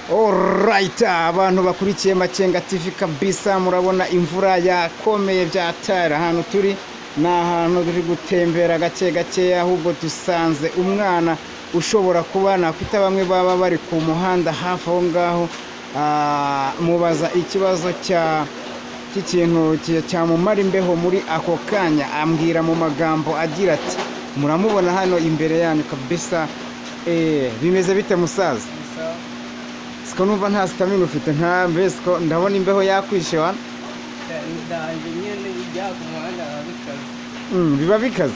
Alright, abantu bakurikiye Makenga TV kabisa, murabona imvura yakomeye byatara. Ahantu turi ni ahantu turi gutembera gake gake, ahubwo dusanze umwana ushobora kubana kwita bamwe baba bari ku muhanda hafi aho ngaho. Mubaza ikibazo cy'ikintu cyamumara imbeho muri ako kanya, ambwira mu magambo agira ati muramubona hano imbere yanyu kabisa. Bimeze bite musaza? Siko numva nta stamina ufite, nta mbese ko ndabona imbeho yakwishe wana. Ndanje nyene ijya ku muhanda abikaze. Biba bikaze.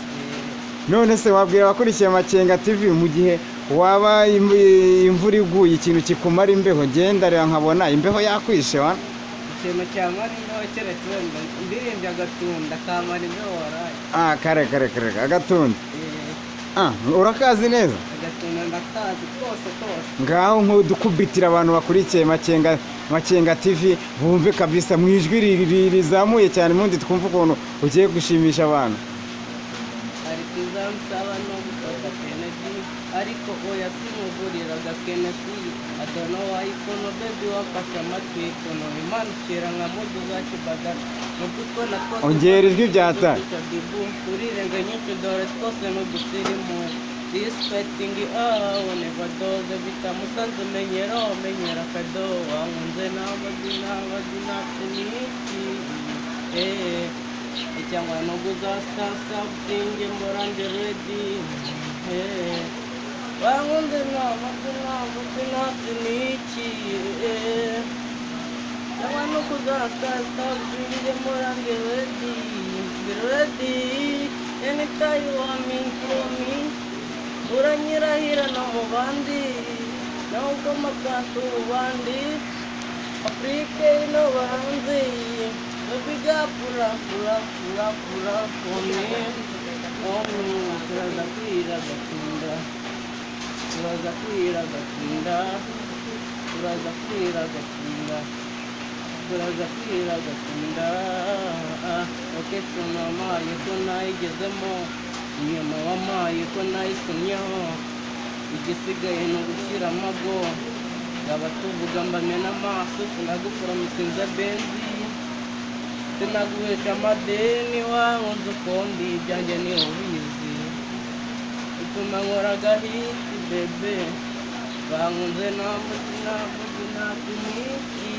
None se wabwira abakurikiye Makenga TV mu gihe waba imvura iguye ikintu kikumara imbeho, genda rero nkabona imbeho yakwishe wana. Ikintu cyamara imbeho keretse ndirimba agatunda kamara imbeho waraye. Kare agatunda. Urakazi neza? Agatunda ndakazi kose. Ngaho nk'udukubitira abantu bakurikiye Makenga TV bumve kabisa mu ijwi rizamuye cyane, mundi twumva ukuntu ugiye gushimisha abantu. Ari kizansaba no gufata Kennedy, ariko oya simugurira Kennedy. I don't know why kono baby wafashe amatwi kono imanukira nka mudu zakibaga mudukona twose. Ongera ijwi byata. Urirenga nyinshi dore twose n'udusirimu. Respecting never does bitamusanze menyera kado wangunze n'abazina tuniki icyangwa no guza something morande ready wangunze n'abazina tuniki cyangwa no guza something morande ready anytime you want me from me. Uranyirahira no mu bandi nawe ukomakantu bandi Afrika ino bahanze babiga pura kome turaza kwira gatinda oke tunamaye ko nayigezemo inyuma wamaye ko nayisumyeho igisigaye no gushyira amago ngaba tuvuga mbamena amaso sinagukora musinza benzi sinaguhesha amadeni wankunze ukundi ibyanjye ni ubizi utuma nkora agahiti bebe bankunze nta tuniki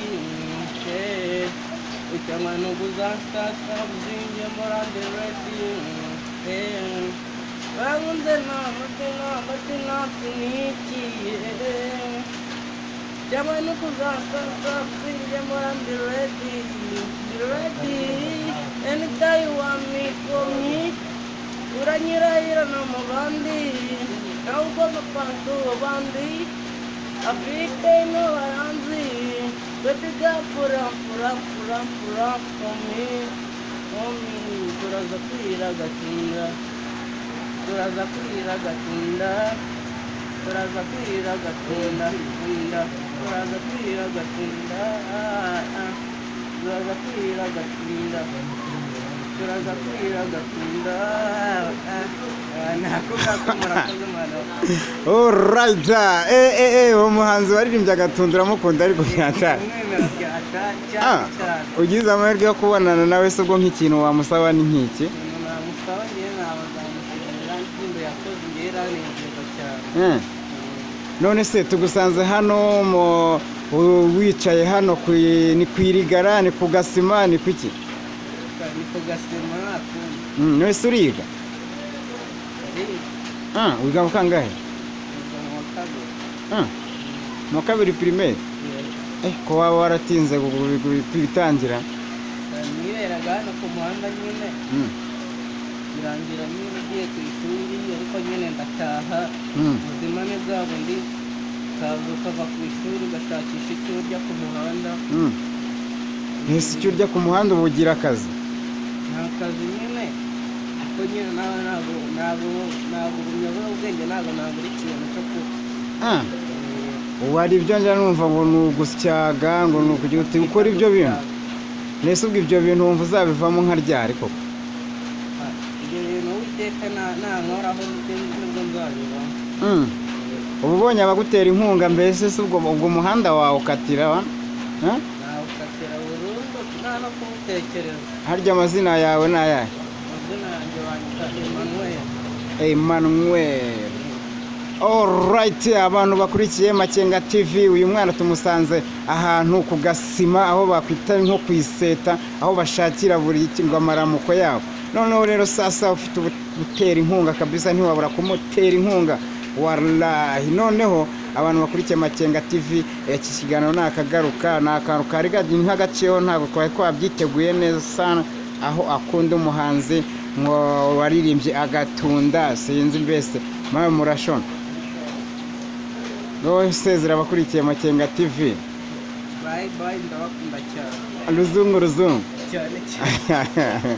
ucyangwa no guzasasa buzinge morande redi bangunze n'amatina tuniki cyangwa no kuzasasa buzinge morande redi anytime you want me for me. Uranyirahira no mu bandi nawe ugomba pantu bandi Afrika ino baranzi babiga pura for me. Turaza kwira gatinda Alright, umuhanzi waririmbye agatunda uramukunda ariko byatara. Ugize amahirwe yo kubonana nawe se ubwo nk'ikintu wamusaba ni nk'iki? None se tugusanze hano wicaye hano ni kwirigara, ni ku gasima, ni kuki? Ni ku gasima none se uriga? Wiga mu kangahe? Mu kabiri primaire? Ko waba waratinze kwitangira? Niberaga hano ku muhanda nyine birangira nyine ugiye ku ishuri ariko nyine ndataha ubuzima ni bwa bundi ukava ku ishuri ugashakisha icyo urya ku muhanda. Ese icyo urya ku muhanda uba ugira akazi? Nta kazi nyine ariko nyine nawe ntabwo ubunyobora ubwenge ntabwo nagura ikintu cyo kuba. Ubu hari ibyo njya numva ngo ni ugusyaga, ngo ni ukugira uti ukora ibyo bintu. Nese ubwo ibyo bintu wumva uzabivamo nka ryari koko? Ibyo bintu witeka nankoraho nibwo nzabivamo. ubu ubonye abagutera inkunga mbese si ubwo umuhanda wawe ukatira wa nawukatira burundu nta no kuwutekereza. harya amazina yawe ni ayahe? Amazina yanjye banyita Emmanuel. Emmanuel. Alright, abantu bakurikiye Makenga TV, uyu mwana tumusanze ahantu ku gasima aho bakwita nko kwiseta, aho bashakira buri ngo amaramuko yabo. Noneho rero sasa ufite gutera inkunga kabisa, ntiwabura kumutera inkunga wallahi. Noneho abantu bakurikiye Makenga TV, iki kiganiro nakagaruka, nakantu kari nk'agaceho, ntabwo twari twabyiteguye neza sana, aho akunda umuhanzi ngo waririmbye agatunda, sinzi mbese mama murashona. Wowe sezera abakurikiye Makenga TV. Bye bye, ndabakunda cyane. Ruzungu Cyane cyane.